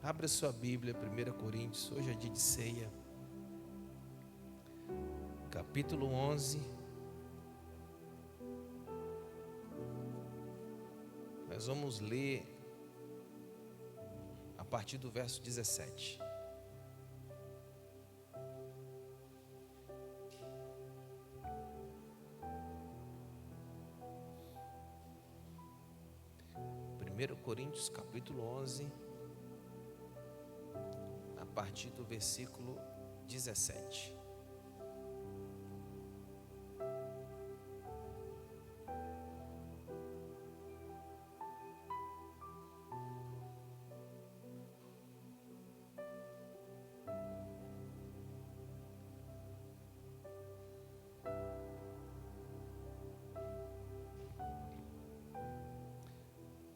Abra sua Bíblia, 1 Coríntios, hoje é dia de ceia, capítulo 11. Nós vamos ler a partir do verso 17. Primeiro Coríntios, capítulo 11, a partir do versículo 17.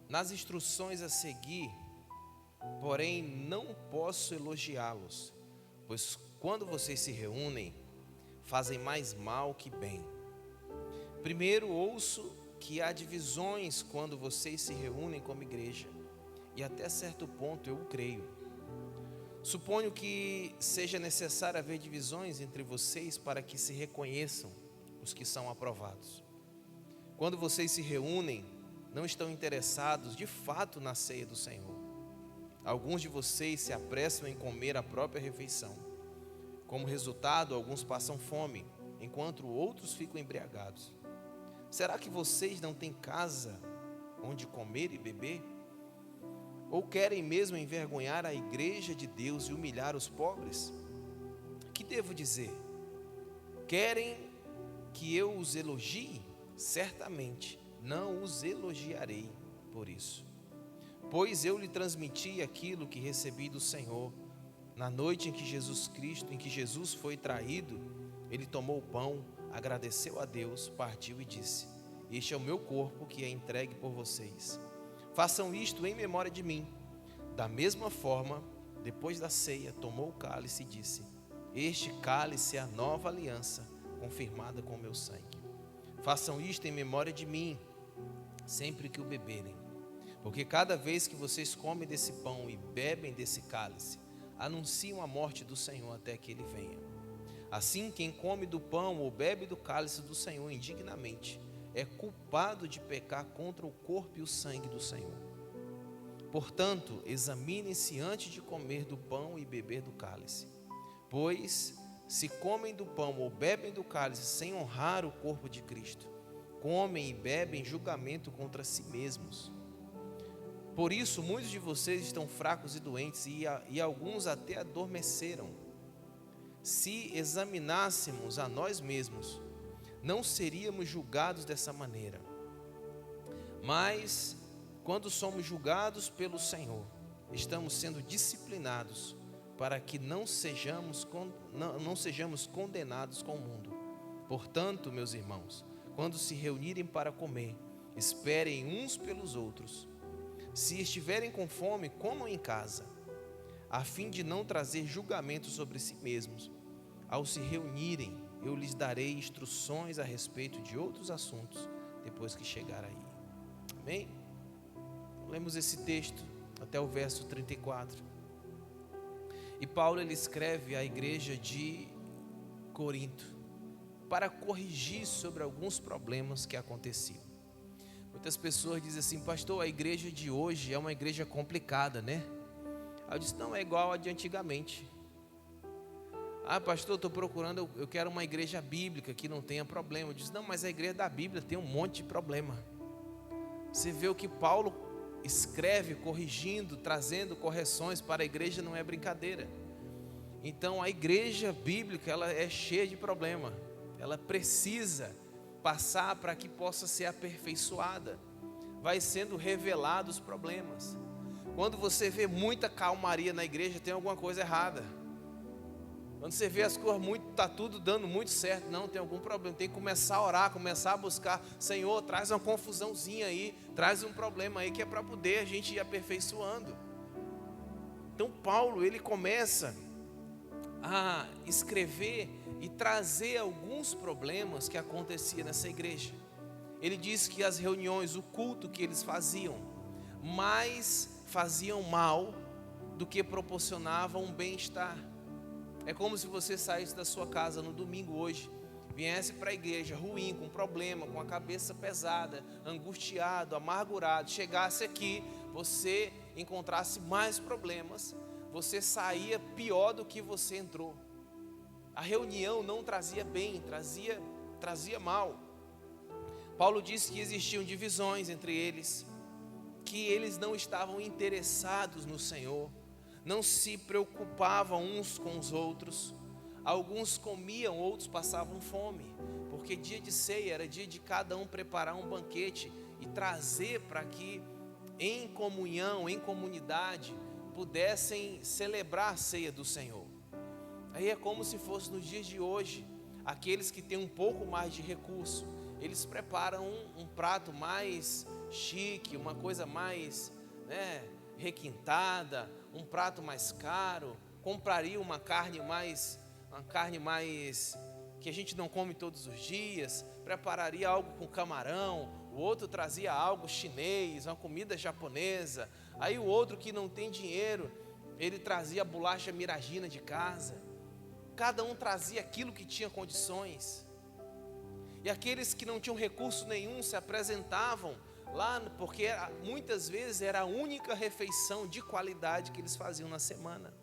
Nas instruções a seguir, porém, não posso elogiá-los, pois quando vocês se reúnem, fazem mais mal que bem. Primeiro, ouço que há divisões quando vocês se reúnem como igreja, e até certo ponto eu o creio. Suponho que seja necessário haver divisões entre vocês para que se reconheçam os que são aprovados. Quando vocês se reúnem, não estão interessados de fato na ceia do Senhor. Alguns de vocês se apressam em comer a própria refeição. Como resultado, alguns passam fome, enquanto outros ficam embriagados. Será que vocês não têm casa onde comer e beber? Ou querem mesmo envergonhar a igreja de Deus e humilhar os pobres? Que devo dizer? Querem que eu os elogie? Certamente não os elogiarei por isso. Pois eu lhe transmiti aquilo que recebi do Senhor. Na noite em que Jesus foi traído, ele tomou o pão, agradeceu a Deus, partiu e disse: este é o meu corpo que é entregue por vocês. Façam isto em memória de mim. Da mesma forma, depois da ceia, tomou o cálice e disse: este cálice é a nova aliança, confirmada com o meu sangue. Façam isto em memória de mim, sempre que o beberem, porque cada vez que vocês comem desse pão e bebem desse cálice, anunciam a morte do Senhor até que ele venha. Assim, quem come do pão ou bebe do cálice do Senhor indignamente, é culpado de pecar contra o corpo e o sangue do Senhor. Portanto, examinem-se antes de comer do pão e beber do cálice, pois se comem do pão ou bebem do cálice sem honrar o corpo de Cristo, comem e bebem julgamento contra si mesmos. Por isso, muitos de vocês estão fracos e doentes, e alguns até adormeceram. Se examinássemos a nós mesmos, não seríamos julgados dessa maneira. Mas, quando somos julgados pelo Senhor, estamos sendo disciplinados para que não sejamos condenados com o mundo. Portanto, meus irmãos, quando se reunirem para comer, esperem uns pelos outros. Se estiverem com fome, comam em casa, a fim de não trazer julgamento sobre si mesmos. Ao se reunirem, eu lhes darei instruções a respeito de outros assuntos, depois que chegar aí. Amém? Lemos esse texto até o verso 34. E Paulo, ele escreve à igreja de Corinto, para corrigir sobre alguns problemas que aconteciam. Muitas pessoas dizem assim: pastor, a igreja de hoje é uma igreja complicada, né? Eu disse: não, é igual a de antigamente. Ah, pastor, estou procurando, eu quero uma igreja bíblica que não tenha problema. Eu disse: não, mas a igreja da Bíblia tem um monte de problema. Você vê o que Paulo escreve, corrigindo, trazendo correções para a igreja, não é brincadeira. Então a igreja bíblica, ela é cheia de problema. Ela precisa passar para que possa ser aperfeiçoada. Vai sendo revelados os problemas. Quando você vê muita calmaria na igreja, tem alguma coisa errada. Quando você vê as coisas está tudo dando muito certo, não, tem algum problema. Tem que começar a orar, começar a buscar: Senhor, traz uma confusãozinha aí, traz um problema aí, que é para poder a gente ir aperfeiçoando. Então Paulo, ele começa a escrever e trazer alguns problemas que aconteciam nessa igreja. Ele diz que as reuniões, o culto que eles faziam, mais faziam mal do que proporcionava um bem-estar. É como se você saísse da sua casa no domingo hoje, viesse para a igreja ruim, com problema, com a cabeça pesada, angustiado, amargurado, chegasse aqui, você encontrasse mais problemas, você saía pior do que você entrou. A reunião não trazia bem, trazia mal. Paulo disse que existiam divisões entre eles, que eles não estavam interessados no Senhor, não se preocupavam uns com os outros. Alguns comiam, outros passavam fome, porque dia de ceia era dia de cada um preparar um banquete e trazer para que em comunhão, em comunidade, pudessem celebrar a ceia do Senhor. Aí é como se fosse nos dias de hoje, aqueles que têm um pouco mais de recurso, eles preparam um prato mais chique, uma coisa mais requintada, um prato mais caro, compraria uma carne mais que a gente não come todos os dias, prepararia algo com camarão, o outro trazia algo chinês, uma comida japonesa, aí o outro que não tem dinheiro, ele trazia bolacha miragina de casa. Cada um trazia aquilo que tinha condições. E aqueles que não tinham recurso nenhum se apresentavam lá, porque muitas vezes era a única refeição de qualidade que eles faziam na semana.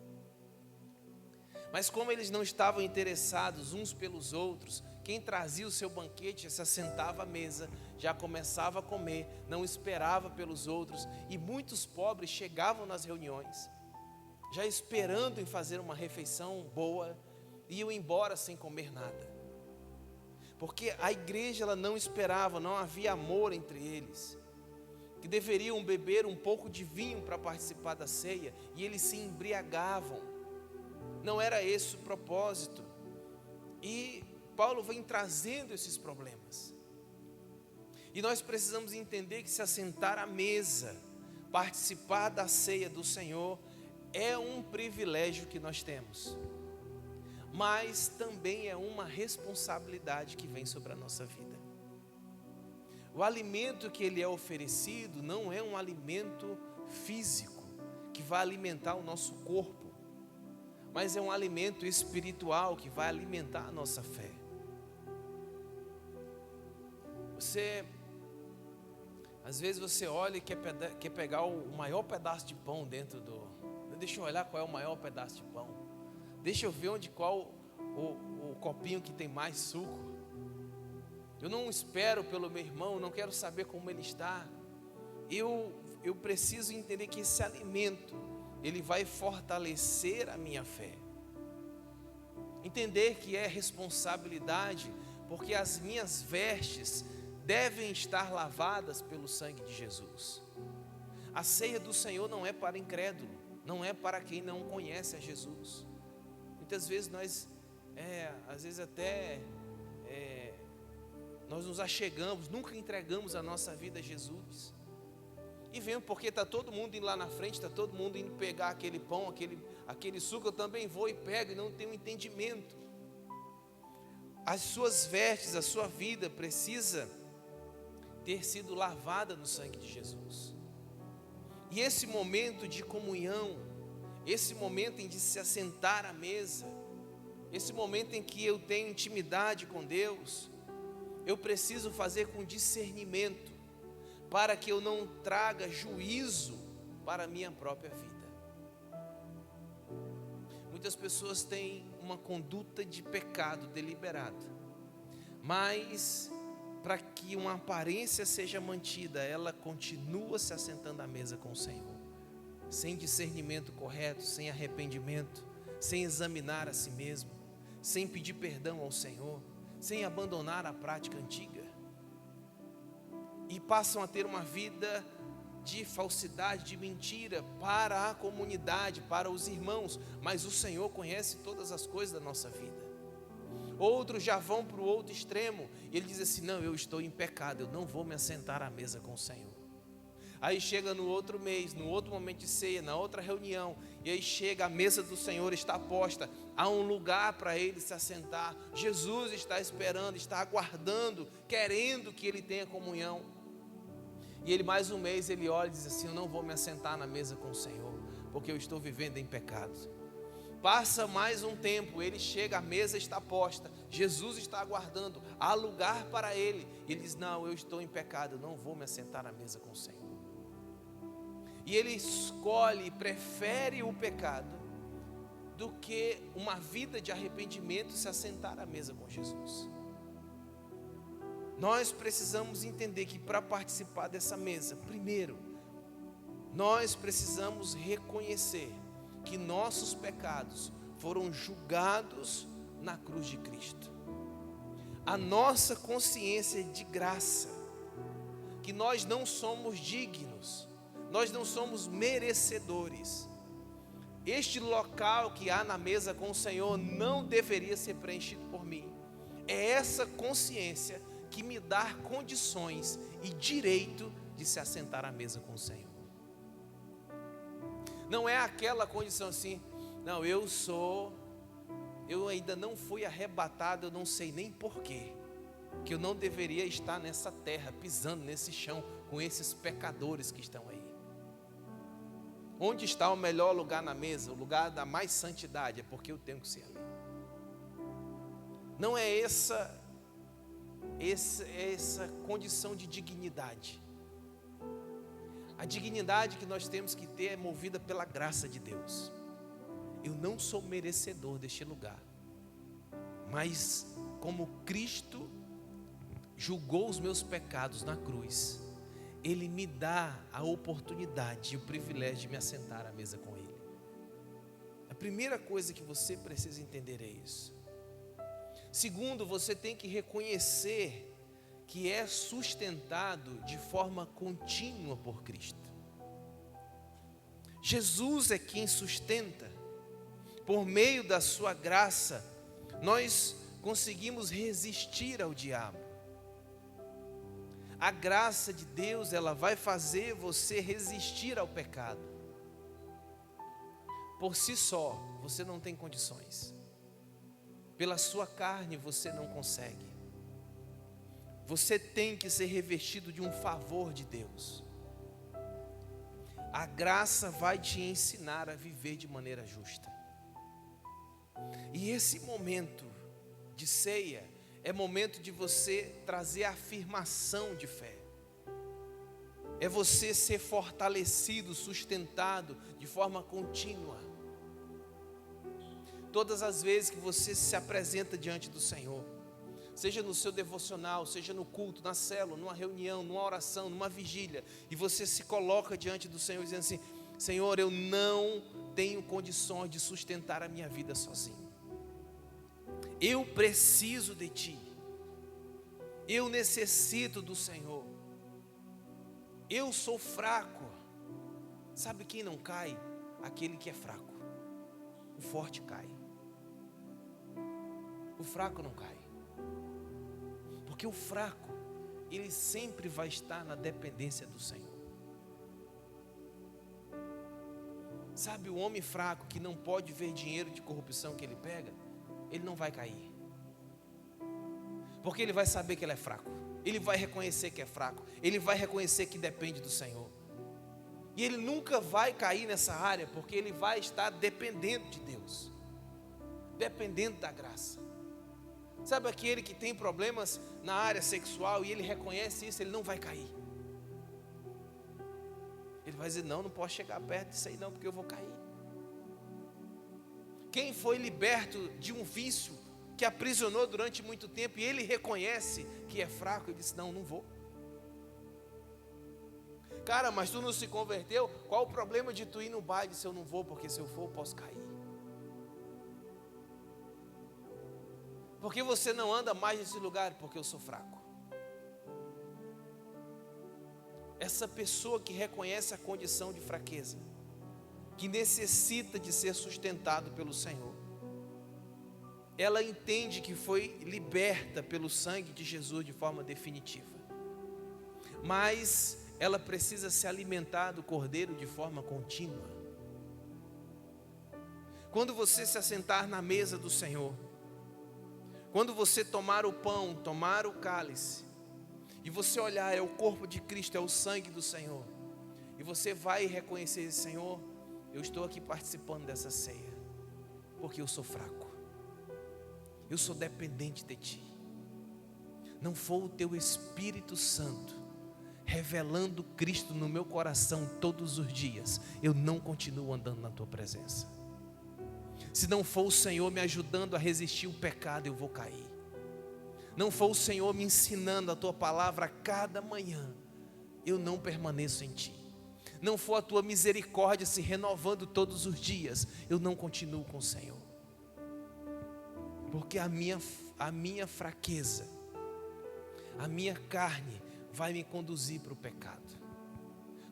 Mas como eles não estavam interessados uns pelos outros, quem trazia o seu banquete se assentava à mesa, já começava a comer, não esperava pelos outros. E muitos pobres chegavam nas reuniões, já esperando em fazer uma refeição boa, e iam embora sem comer nada. Porque a igreja ela não esperava, não havia amor entre eles, que deveriam beber um pouco de vinho para participar da ceia, e eles se embriagavam. Não era esse o propósito. E Paulo vem trazendo esses problemas. E nós precisamos entender que se assentar à mesa, participar da ceia do Senhor, é um privilégio que nós temos, mas também é uma responsabilidade que vem sobre a nossa vida. O alimento que ele é oferecido não é um alimento físico, que vai alimentar o nosso corpo, mas é um alimento espiritual que vai alimentar a nossa fé. Às vezes você olha e quer pegar o maior pedaço de pão dentro do... Deixa eu olhar qual é o maior pedaço de pão. Deixa eu ver qual o copinho que tem mais suco. Eu não espero pelo meu irmão, não quero saber como ele está. Eu preciso entender que esse alimento, ele vai fortalecer a minha fé. Entender que é responsabilidade, porque as minhas vestes devem estar lavadas pelo sangue de Jesus. A ceia do Senhor não é para incrédulo, não é para quem não conhece a Jesus. Muitas vezes nós nos achegamos, nunca entregamos a nossa vida a Jesus. E vemos porque está todo mundo indo lá na frente, está todo mundo indo pegar aquele pão, aquele suco, eu também vou e pego, e não tenho entendimento. As suas vestes, a sua vida precisa ter sido lavada no sangue de Jesus. E esse momento de comunhão, esse momento em de se assentar à mesa, esse momento em que eu tenho intimidade com Deus, eu preciso fazer com discernimento, para que eu não traga juízo para a minha própria vida. Muitas pessoas têm uma conduta de pecado deliberado, mas para que uma aparência seja mantida, ela continua se assentando à mesa com o Senhor, sem discernimento correto, sem arrependimento, sem examinar a si mesmo, sem pedir perdão ao Senhor, sem abandonar a prática antiga, e passam a ter uma vida de falsidade, de mentira para a comunidade, para os irmãos, mas o Senhor conhece todas as coisas da nossa vida. Outros já vão para o outro extremo, e ele diz assim: não, eu estou em pecado, eu não vou me assentar à mesa com o Senhor. Aí chega no outro mês, no outro momento de ceia, na outra reunião, e aí chega, a mesa do Senhor está posta, há um lugar para ele se assentar, Jesus está esperando, está aguardando, querendo que ele tenha comunhão. E ele mais um mês, ele olha e diz assim: eu não vou me assentar na mesa com o Senhor, porque eu estou vivendo em pecado. Passa mais um tempo, ele chega, a mesa está posta, Jesus está aguardando, há lugar para ele. Ele diz: não, eu estou em pecado, eu não vou me assentar à mesa com o Senhor. E ele escolhe, prefere o pecado do que uma vida de arrependimento, se assentar à mesa com Jesus. Nós precisamos entender que para participar dessa mesa, primeiro, nós precisamos reconhecer que nossos pecados foram julgados na cruz de Cristo. A nossa consciência de graça, que nós não somos dignos, nós não somos merecedores. Este local que há na mesa com o Senhor não deveria ser preenchido por mim. É essa consciência que me dá condições e direito de se assentar à mesa com o Senhor. Não é aquela condição assim, não, eu ainda não fui arrebatado, eu não sei nem porquê, que eu não deveria estar nessa terra, pisando nesse chão, com esses pecadores que estão aí. Onde está o melhor lugar na mesa, o lugar da mais santidade? É porque eu tenho que ser ali. Não é essa condição de dignidade. A dignidade que nós temos que ter é movida pela graça de Deus. Eu não sou merecedor deste lugar, mas como Cristo julgou os meus pecados na cruz, Ele me dá a oportunidade e o privilégio de me assentar à mesa com Ele. A primeira coisa que você precisa entender é isso. Segundo, você tem que reconhecer que é sustentado de forma contínua por Cristo. Jesus é quem sustenta. Por meio da sua graça, nós conseguimos resistir ao diabo. A graça de Deus, ela vai fazer você resistir ao pecado. Por si só, você não tem condições. Pela sua carne, você não consegue. Você tem que ser revestido de um favor de Deus. A graça vai te ensinar a viver de maneira justa. E esse momento de ceia é momento de você trazer a afirmação de fé. É você ser fortalecido, sustentado de forma contínua. Todas as vezes que você se apresenta diante do Senhor, seja no seu devocional, seja no culto, na célula, numa reunião, numa oração, numa vigília, e você se coloca diante do Senhor dizendo assim: Senhor, eu não tenho condições de sustentar a minha vida sozinho. Eu preciso de Ti. Eu necessito do Senhor. Eu sou fraco. Sabe quem não cai? Aquele que é fraco. O forte cai. O fraco não cai. Porque o fraco, ele sempre vai estar na dependência do Senhor. Sabe, o homem fraco que não pode ver dinheiro de corrupção que ele pega, ele não vai cair. Porque ele vai saber que ele é fraco. Ele vai reconhecer que é fraco. Ele vai reconhecer que depende do Senhor. E ele nunca vai cair nessa área, porque ele vai estar dependendo de Deus, dependendo da graça. Sabe aquele que tem problemas na área sexual e ele reconhece isso, ele não vai cair. Ele vai dizer: não posso chegar perto disso aí não, porque eu vou cair. Quem foi liberto de um vício que aprisionou durante muito tempo e ele reconhece que é fraco, ele disse: não vou. Cara, mas tu não se converteu? Qual o problema de tu ir no baile se eu não vou? Porque se eu for eu posso cair. Por que você não anda mais nesse lugar? Porque eu sou fraco. Essa pessoa que reconhece a condição de fraqueza, que necessita de ser sustentado pelo Senhor, ela entende que foi liberta pelo sangue de Jesus de forma definitiva. Mas ela precisa se alimentar do Cordeiro de forma contínua. Quando você se assentar na mesa do Senhor, quando você tomar o pão, tomar o cálice, e você olhar, é o corpo de Cristo, é o sangue do Senhor, e você vai reconhecer: Senhor, eu estou aqui participando dessa ceia, porque eu sou fraco, eu sou dependente de Ti. Não for o Teu Espírito Santo revelando Cristo no meu coração todos os dias, eu não continuo andando na Tua presença. Se não for o Senhor me ajudando a resistir o pecado, eu vou cair. Não for o Senhor me ensinando a Tua palavra a cada manhã, eu não permaneço em Ti. Não for a Tua misericórdia se renovando todos os dias, eu não continuo com o Senhor. Porque a minha fraqueza, a minha carne vai me conduzir para o pecado.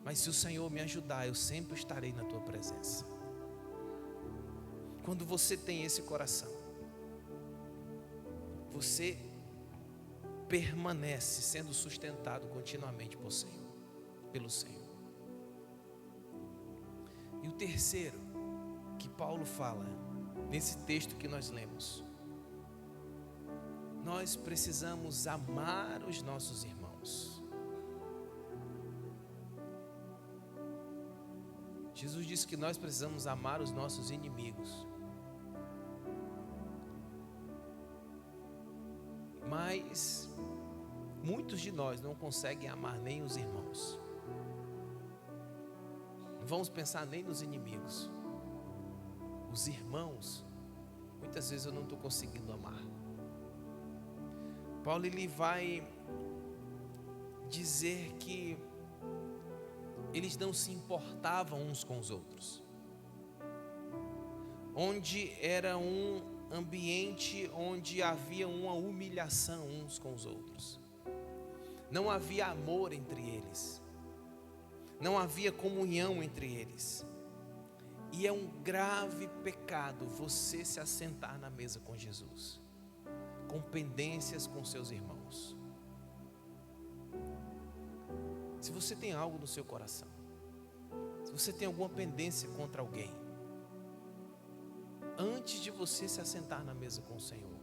Mas se o Senhor me ajudar, eu sempre estarei na Tua presença. Quando você tem esse coração, você permanece sendo sustentado continuamente pelo Senhor. E o terceiro que Paulo fala nesse texto que nós lemos: nós precisamos amar os nossos irmãos. Jesus disse que nós precisamos amar os nossos inimigos. Mas muitos de nós não conseguem amar nem os irmãos. Não vamos pensar nem nos inimigos. Os irmãos, muitas vezes eu não estou conseguindo amar. Paulo ele vai dizer que eles não se importavam uns com os outros. Onde era um ambiente onde havia uma humilhação uns com os outros. Não havia amor entre eles. Não havia comunhão entre eles. E é um grave pecado você se assentar na mesa com Jesus, com pendências com seus irmãos. Se você tem algo no seu coração, se você tem alguma pendência contra alguém, antes de você se assentar na mesa com o Senhor,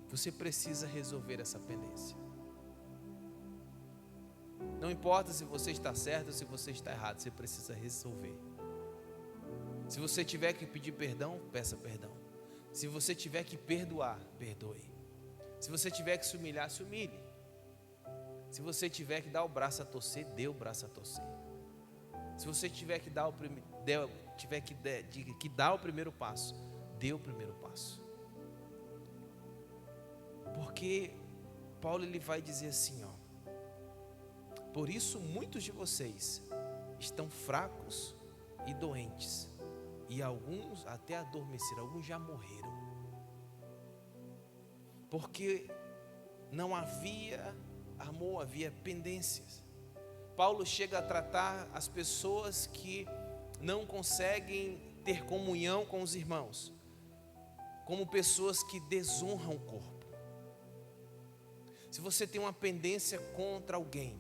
você precisa resolver essa pendência. Não importa se você está certo ou se você está errado, você precisa resolver. Se você tiver que pedir perdão, peça perdão. Se você tiver que perdoar, perdoe. Se você tiver que se humilhar, se humilhe. Se você tiver que dar o braço a torcer, dê o braço a torcer. Se você tiver que dar o primeiro passo, dê o primeiro passo. Porque Paulo ele vai dizer assim, ó: por isso muitos de vocês estão fracos e doentes, e alguns até adormeceram, alguns já morreram. Porque não havia amor, havia pendências. Paulo chega a tratar as pessoas que não conseguem ter comunhão com os irmãos como pessoas que desonram o corpo. Se você tem uma pendência contra alguém,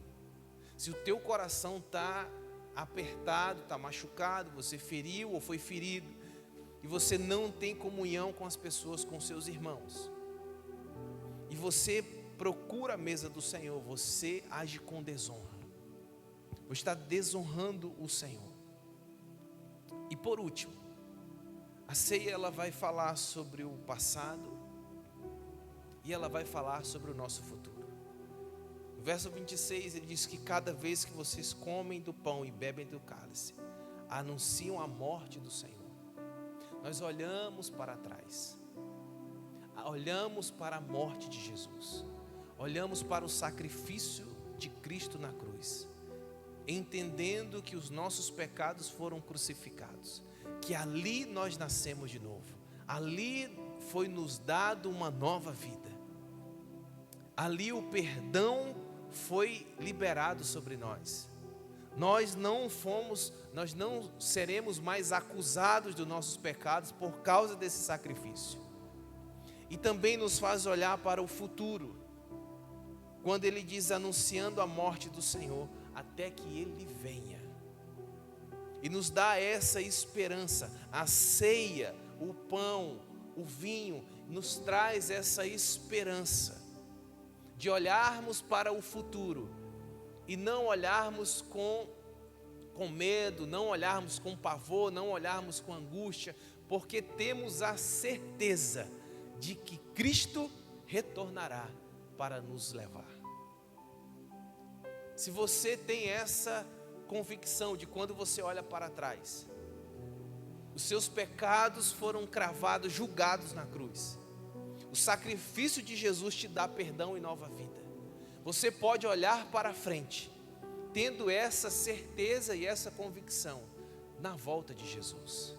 se o teu coração está apertado, está machucado, você feriu ou foi ferido, e você não tem comunhão com as pessoas, com seus irmãos, e você procura a mesa do Senhor, você age com desonra. Você está desonrando o Senhor. E por último, a ceia ela vai falar sobre o passado e ela vai falar sobre o nosso futuro. No verso 26 ele diz que cada vez que vocês comem do pão e bebem do cálice, anunciam a morte do Senhor. Nós olhamos para trás, olhamos para a morte de Jesus, olhamos para o sacrifício de Cristo na cruz, entendendo que os nossos pecados foram crucificados, que ali nós nascemos de novo, ali foi nos dado uma nova vida, ali o perdão foi liberado sobre nós. Nós não seremos mais acusados dos nossos pecados por causa desse sacrifício. E também nos faz olhar para o futuro, quando ele diz anunciando a morte do Senhor, até que ele venha. E nos dá essa esperança. A ceia, o pão, o vinho, nos traz essa esperança de olharmos para o futuro e não olharmos com com medo, não olharmos com pavor, não olharmos com angústia, porque temos a certeza de que Cristo retornará para nos levar. Se você tem essa convicção de quando você olha para trás, os seus pecados foram cravados, julgados na cruz. O sacrifício de Jesus te dá perdão e nova vida. Você pode olhar para frente, tendo essa certeza e essa convicção na volta de Jesus,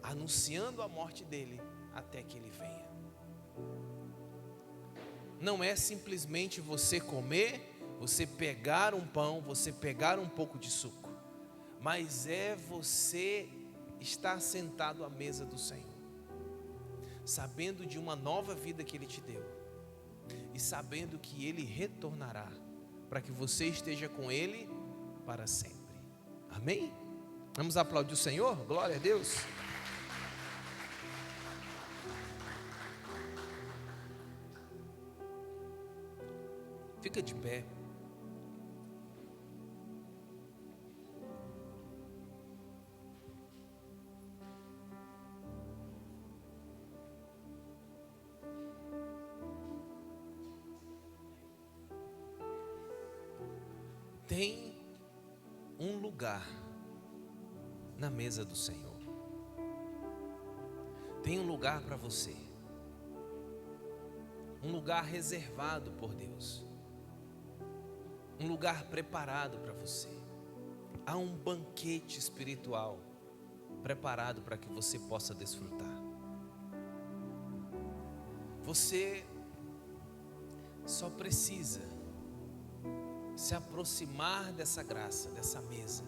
anunciando a morte dele até que ele venha. Não é simplesmente você comer, você pegar um pão, você pegar um pouco de suco, mas é você estar sentado à mesa do Senhor, sabendo de uma nova vida que Ele te deu, e sabendo que Ele retornará, para que você esteja com Ele para sempre. Amém? Vamos aplaudir o Senhor? Glória a Deus. Fica de pé. Tem um lugar na mesa do Senhor. Tem um lugar para você. Um lugar reservado por Deus. Um lugar preparado para você. Há um banquete espiritual preparado para que você possa desfrutar. Você só precisa se aproximar dessa graça, dessa mesa,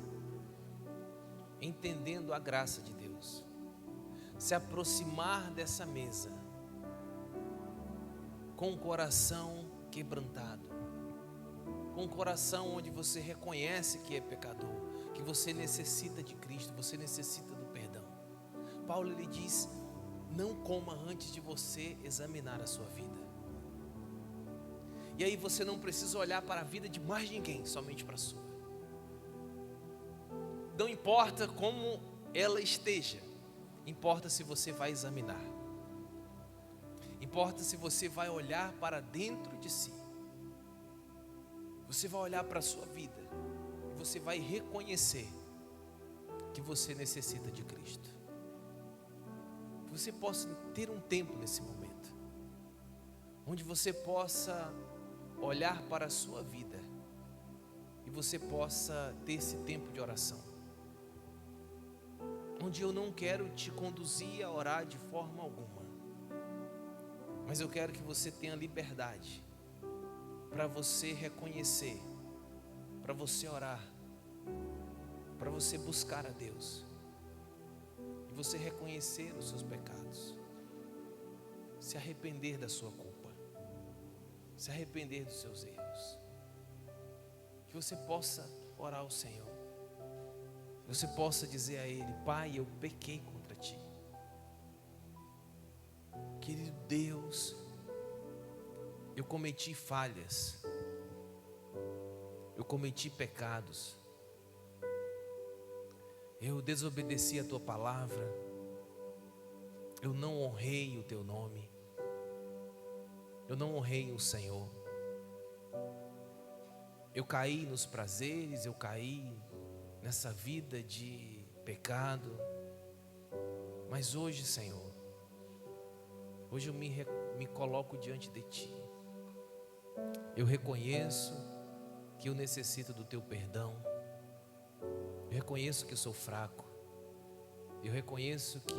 entendendo a graça de Deus. Se aproximar dessa mesa com o coração quebrantado, com o coração onde você reconhece que é pecador, que você necessita de Cristo, você necessita do perdão. Paulo ele diz: não coma antes de você examinar a sua vida. E aí você não precisa olhar para a vida de mais ninguém, somente para a sua. Não importa como ela esteja, importa se você vai examinar. Importa se você vai olhar para dentro de si. Você vai olhar para a sua vida e você vai reconhecer que você necessita de Cristo. Que você possa ter um tempo nesse momento, onde você possa olhar para a sua vida e você possa ter esse tempo de oração, onde eu não quero te conduzir a orar de forma alguma, mas eu quero que você tenha liberdade para você reconhecer, para você orar, para você buscar a Deus e você reconhecer os seus pecados, se arrepender da sua culpa, se arrepender dos seus erros, que você possa orar ao Senhor, que você possa dizer a Ele: Pai, eu pequei contra Ti. Querido Deus, eu cometi falhas, eu cometi pecados, eu desobedeci a Tua palavra, eu não honrei o Teu nome, eu não honrei o Senhor, eu caí nos prazeres, eu caí nessa vida de pecado, mas hoje, Senhor, hoje eu me coloco diante de Ti, eu reconheço que eu necessito do Teu perdão, eu reconheço que eu sou fraco, eu reconheço que